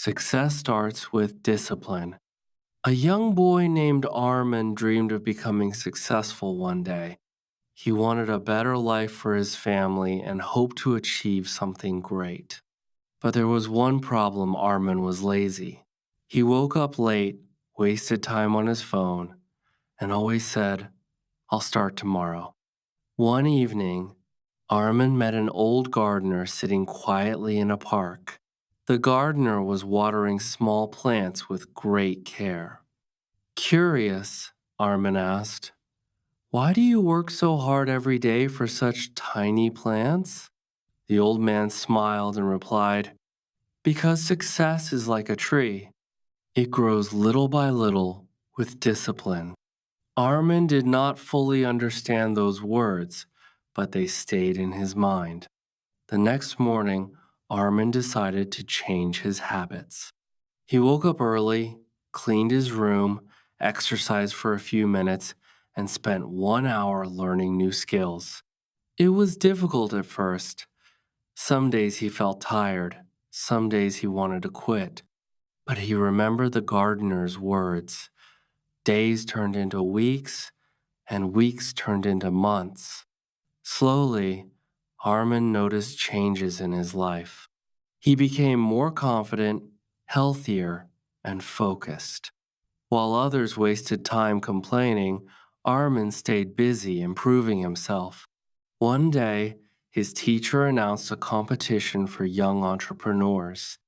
Success starts with discipline. A young boy named Arman dreamed of becoming successful one day. He wanted a better life for his family and hoped to achieve something great. But there was one problem: Arman was lazy. He woke up late, wasted time on his phone, and always said, "I'll start tomorrow." One evening, Arman met an old gardener sitting quietly in a park. The gardener was watering small plants with great care. Curious, Arman asked, "Why do you work so hard every day for such tiny plants?" The old man smiled and replied, "Because success is like a tree. It grows little by little with discipline." Arman did not fully understand those words, but they stayed in his mind. The next morning, Arman decided to change his habits. He woke up early, cleaned his room, exercised for a few minutes, and spent 1 hour learning new skills. It was difficult at first. Some days he felt tired, some days he wanted to quit. But he remembered the gardener's words. Days turned into weeks, and weeks turned into months. Slowly, Arman noticed changes in his life. He became more confident, healthier, and focused. While others wasted time complaining, Arman stayed busy improving himself. One day, his teacher announced a competition for young entrepreneurs.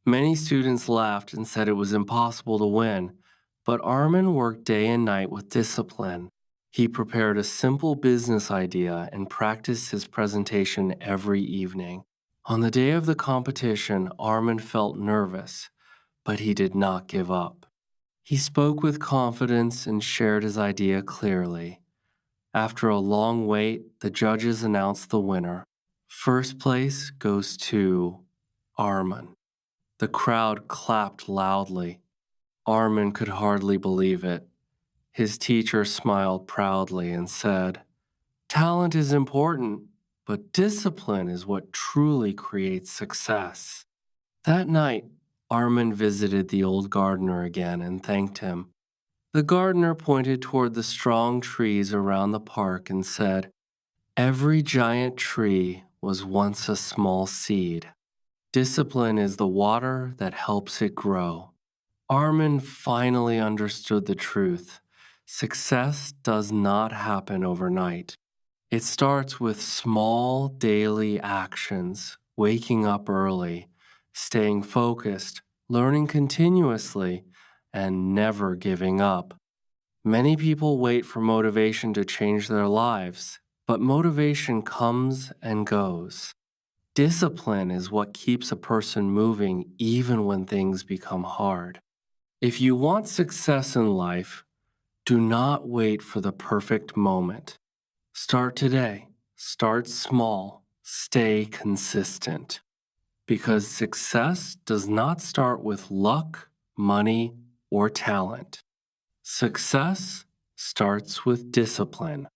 Many students laughed and said it was impossible to win, but Arman worked day and night with discipline. He prepared a simple business idea and practiced his presentation every evening. On the day of the competition, Arman felt nervous, but he did not give up. He spoke with confidence and shared his idea clearly. After a long wait, the judges announced the winner. First place goes to Arman. The crowd clapped loudly. Arman could hardly believe it. His teacher smiled proudly and said, "Talent is important, but discipline is what truly creates success." That night, Arman visited the old gardener again and thanked him. The gardener pointed toward the strong trees around the park and said, "Every giant tree was once a small seed. Discipline is the water that helps it grow." Arman finally understood the truth. Success does not happen overnight. It starts with small daily actions: waking up early, staying focused, learning continuously, and never giving up. Many people wait for motivation to change their lives, but motivation comes and goes. Discipline is what keeps a person moving even when things become hard. If you want success in life, do not wait for the perfect moment. Start today. Start small. Stay consistent. Because success does not start with luck, money, or talent. Success starts with discipline.